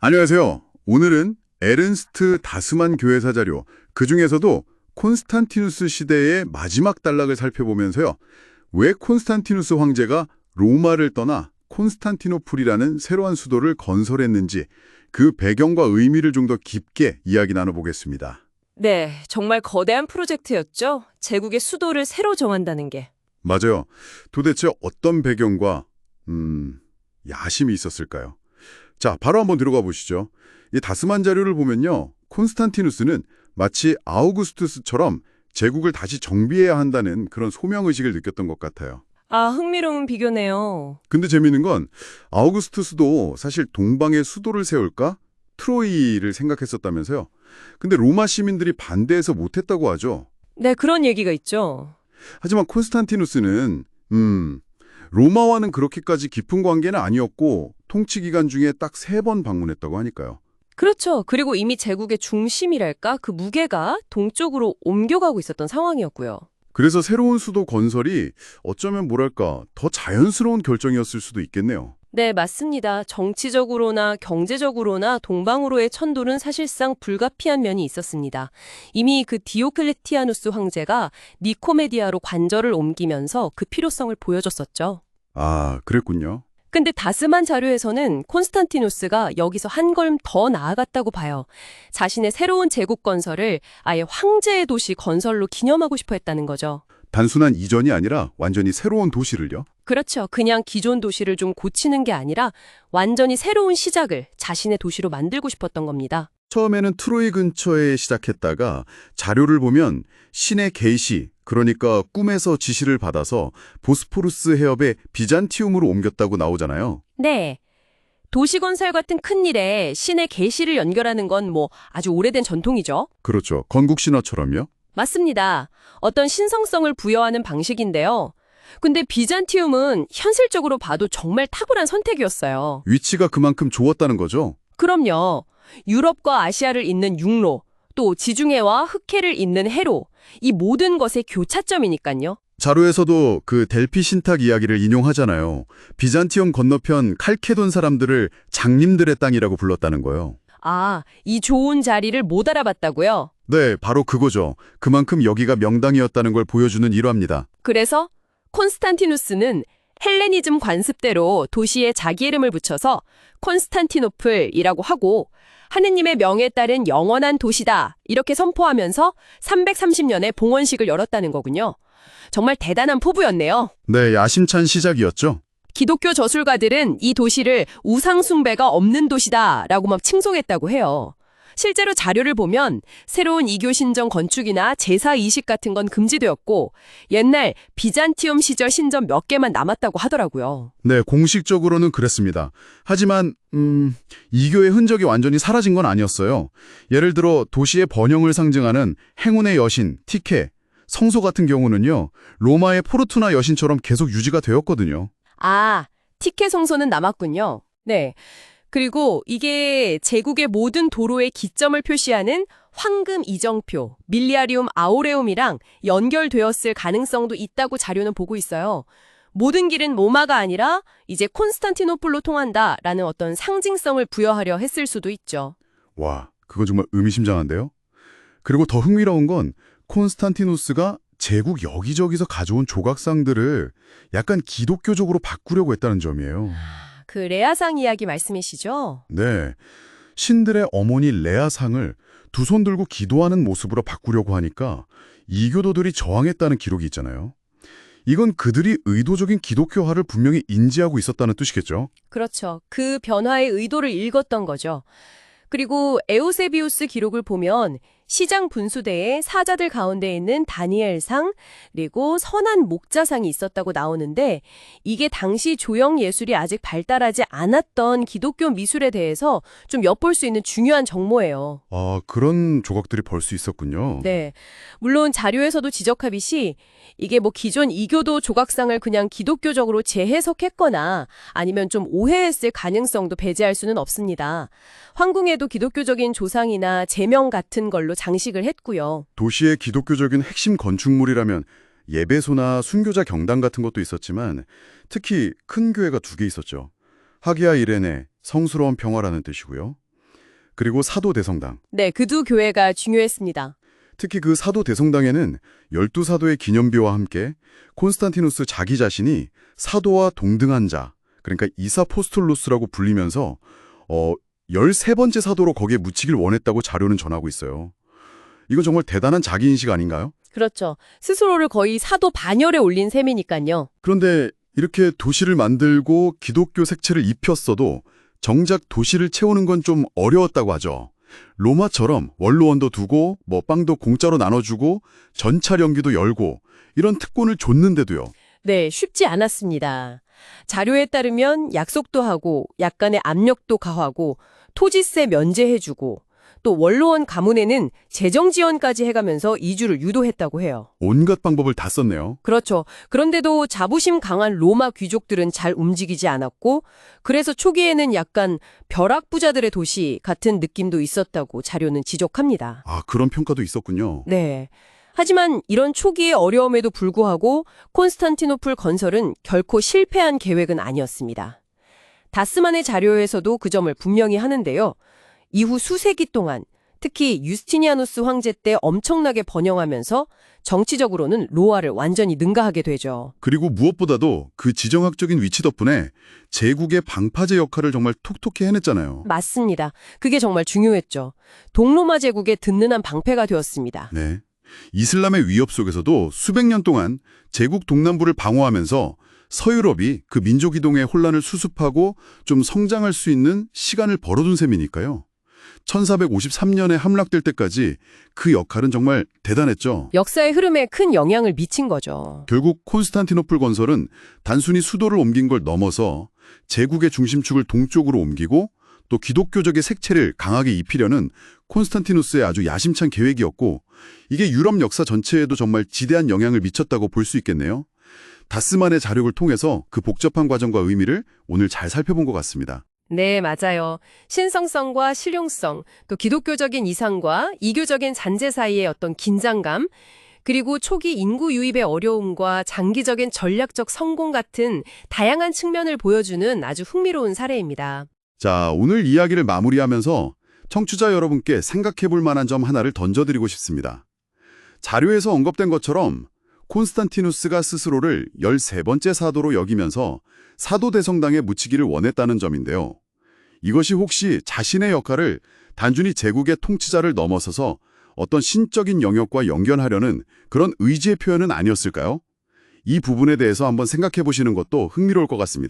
안녕하세요. 오늘은 에른스트 다스만 교회사 자료, 그중에서도 콘스탄티누스 시대의 마지막 단락을 살펴보면서요. 왜 콘스탄티누스 황제가 로마를 떠나 콘스탄티노플이라는 새로운 수도를 건설했는지 그 배경과 의미를 좀 더 깊게 이야기 나눠보겠습니다. 네, 정말 거대한 프로젝트였죠. 제국의 수도를 새로 정한다는 게. 맞아요. 도대체 어떤 배경과 야심이 있었을까요? 자, 바로 한번 들어가 보시죠. 이 다스만 자료를 보면요. 콘스탄티누스는 마치 아우구스투스처럼 제국을 다시 정비해야 한다는 그런 소명의식을 느꼈던 것 같아요. 아, 흥미로운 비교네요. 근데 재미있는 건 아우구스투스도 사실 동방에 수도를 세울까? 트로이를 생각했었다면서요. 근데 로마 시민들이 반대해서 못했다고 하죠. 네, 그런 얘기가 있죠. 하지만 콘스탄티누스는 로마와는 그렇게까지 깊은 관계는 아니었고 통치 기간 중에 딱 3번 방문했다고 하니까요. 그렇죠. 그리고 이미 제국의 중심이랄까? 그 무게가 동쪽으로 옮겨가고 있었던 상황이었고요. 그래서 새로운 수도 건설이 어쩌면 뭐랄까 더 자연스러운 결정이었을 수도 있겠네요. 네, 맞습니다. 정치적으로나 경제적으로나 동방으로의 천도는 사실상 불가피한 면이 있었습니다. 이미 그 디오클레티아누스 황제가 니코메디아로 관절을 옮기면서 그 필요성을 보여줬었죠. 아, 그랬군요. 근데 다스만 자료에서는 콘스탄티누스가 여기서 한 걸음 더 나아갔다고 봐요. 자신의 새로운 제국 건설을 아예 황제의 도시 건설로 기념하고 싶어 했다는 거죠. 단순한 이전이 아니라 완전히 새로운 도시를요? 그렇죠. 그냥 기존 도시를 좀 고치는 게 아니라 완전히 새로운 시작을 자신의 도시로 만들고 싶었던 겁니다. 처음에는 트로이 근처에 시작했다가 자료를 보면 신의 계시, 그러니까 꿈에서 지시를 받아서 보스포루스 해협에 비잔티움으로 옮겼다고 나오잖아요. 네. 도시 건설 같은 큰 일에 신의 계시를 연결하는 건 아주 오래된 전통이죠. 그렇죠. 건국 신화처럼요. 맞습니다. 어떤 신성성을 부여하는 방식인데요. 근데 비잔티움은 현실적으로 봐도 정말 탁월한 선택이었어요. 위치가 그만큼 좋았다는 거죠. 그럼요. 유럽과 아시아를 잇는 육로, 또 지중해와 흑해를 잇는 해로, 이 모든 것의 교차점이니까요. 자료에서도 그 델피 신탁 이야기를 인용하잖아요. 비잔티움 건너편 칼케돈 사람들을 장님들의 땅이라고 불렀다는 거예요. 아, 이 좋은 자리를 못 알아봤다고요? 네, 바로 그거죠. 그만큼 여기가 명당이었다는 걸 보여주는 일화입니다. 그래서 콘스탄티누스는 헬레니즘 관습대로 도시에 자기 이름을 붙여서 콘스탄티노플이라고 하고 하느님의 명에 따른 영원한 도시다 이렇게 선포하면서 330년에 봉헌식을 열었다는 거군요. 정말 대단한 포부였네요. 네, 야심찬 시작이었죠. 기독교 저술가들은 이 도시를 우상 숭배가 없는 도시다라고 막 칭송했다고 해요. 실제로 자료를 보면 새로운 이교 신전 건축이나 제사 이식 같은 건 금지되었고 옛날 비잔티움 시절 신전 몇 개만 남았다고 하더라고요. 네, 공식적으로는 그랬습니다. 하지만 이교의 흔적이 완전히 사라진 건 아니었어요. 예를 들어 도시의 번영을 상징하는 행운의 여신, 티케, 성소 같은 경우는요. 로마의 포르투나 여신처럼 계속 유지가 되었거든요. 아, 티케 성소는 남았군요. 네. 그리고 이게 제국의 모든 도로의 기점을 표시하는 황금 이정표, 밀리아리움 아우레움이랑 연결되었을 가능성도 있다고 자료는 보고 있어요. 모든 길은 로마가 아니라 이제 콘스탄티노플로 통한다라는 어떤 상징성을 부여하려 했을 수도 있죠. 와, 그건 정말 의미심장한데요? 그리고 더 흥미로운 건 콘스탄티누스가 제국 여기저기서 가져온 조각상들을 약간 기독교적으로 바꾸려고 했다는 점이에요. 그 레아상 이야기 말씀이시죠? 네, 신들의 어머니 레아상을 두 손 들고 기도하는 모습으로 바꾸려고 하니까 이교도들이 저항했다는 기록이 있잖아요. 이건 그들이 의도적인 기독교화를 분명히 인지하고 있었다는 뜻이겠죠? 그렇죠. 그 변화의 의도를 읽었던 거죠. 그리고 에우세비우스 기록을 보면 시장 분수대에 사자들 가운데 있는 다니엘상 그리고 선한 목자상이 있었다고 나오는데 이게 당시 조형 예술이 아직 발달하지 않았던 기독교 미술에 대해서 좀 엿볼 수 있는 중요한 정보예요. 아, 그런 조각들이 벌 수 있었군요. 네. 물론 자료에서도 지적하듯이 이게 기존 이교도 조각상을 그냥 기독교적으로 재해석했거나 아니면 좀 오해했을 가능성도 배제할 수는 없습니다. 황궁에도 기독교적인 조상이나 제명 같은 걸로 장식을 했고요. 도시의 기독교적인 핵심 건축물이라면 예배소나 순교자 경당 같은 것도 있었지만 특히 큰 교회가 2개 있었죠. 하기야 이레네, 성스러운 평화라는 뜻이고요. 그리고 사도 대성당. 네, 그 두 교회가 중요했습니다. 특히 그 사도 대성당에는 12사도의 기념비와 함께 콘스탄티누스 자기 자신이 사도와 동등한 자, 그러니까 이사포스톨로스라고 불리면서 13번째 사도로 거기에 묻히길 원했다고 자료는 전하고 있어요. 이건 정말 대단한 자기인식 아닌가요? 그렇죠. 스스로를 거의 사도 반열에 올린 셈이니까요. 그런데 이렇게 도시를 만들고 기독교 색채를 입혔어도 정작 도시를 채우는 건 좀 어려웠다고 하죠. 로마처럼 원로원도 두고 빵도 공짜로 나눠주고 전차 연기도 열고 이런 특권을 줬는데도요. 네, 쉽지 않았습니다. 자료에 따르면 약속도 하고 약간의 압력도 가하고 토지세 면제해주고 또 원로원 가문에는 재정 지원까지 해가면서 이주를 유도했다고 해요. 온갖 방법을 다 썼네요. 그렇죠. 그런데도 자부심 강한 로마 귀족들은 잘 움직이지 않았고 그래서 초기에는 약간 벼락부자들의 도시 같은 느낌도 있었다고 자료는 지적합니다. 아, 그런 평가도 있었군요. 네. 하지만 이런 초기의 어려움에도 불구하고 콘스탄티노플 건설은 결코 실패한 계획은 아니었습니다. 다스만의 자료에서도 그 점을 분명히 하는데요. 이후 수세기 동안 특히 유스티니아누스 황제 때 엄청나게 번영하면서 정치적으로는 로마를 완전히 능가하게 되죠. 그리고 무엇보다도 그 지정학적인 위치 덕분에 제국의 방파제 역할을 정말 톡톡히 해냈잖아요. 맞습니다. 그게 정말 중요했죠. 동로마 제국의 든든한 방패가 되었습니다. 네. 이슬람의 위협 속에서도 수백 년 동안 제국 동남부를 방어하면서 서유럽이 그 민족 이동의 혼란을 수습하고 좀 성장할 수 있는 시간을 벌어둔 셈이니까요. 1453년에 함락될 때까지 그 역할은 정말 대단했죠. 역사의 흐름에 큰 영향을 미친 거죠. 결국 콘스탄티노플 건설은 단순히 수도를 옮긴 걸 넘어서 제국의 중심축을 동쪽으로 옮기고 또 기독교적의 색채를 강하게 입히려는 콘스탄티누스의 아주 야심찬 계획이었고 이게 유럽 역사 전체에도 정말 지대한 영향을 미쳤다고 볼 수 있겠네요. 다스만의 자료를 통해서 그 복잡한 과정과 의미를 오늘 잘 살펴본 것 같습니다. 네, 맞아요. 신성성과 실용성, 또 기독교적인 이상과 이교적인 잔재 사이의 어떤 긴장감, 그리고 초기 인구 유입의 어려움과 장기적인 전략적 성공 같은 다양한 측면을 보여주는 아주 흥미로운 사례입니다. 자, 오늘 이야기를 마무리하면서 청취자 여러분께 생각해 볼 만한 점 하나를 던져드리고 싶습니다. 자료에서 언급된 것처럼 콘스탄티누스가 스스로를 13번째 사도로 여기면서 사도 대성당에 묻히기를 원했다는 점인데요. 이것이 혹시 자신의 역할을 단순히 제국의 통치자를 넘어서서 어떤 신적인 영역과 연결하려는 그런 의지의 표현은 아니었을까요? 이 부분에 대해서 한번 생각해 보시는 것도 흥미로울 것 같습니다.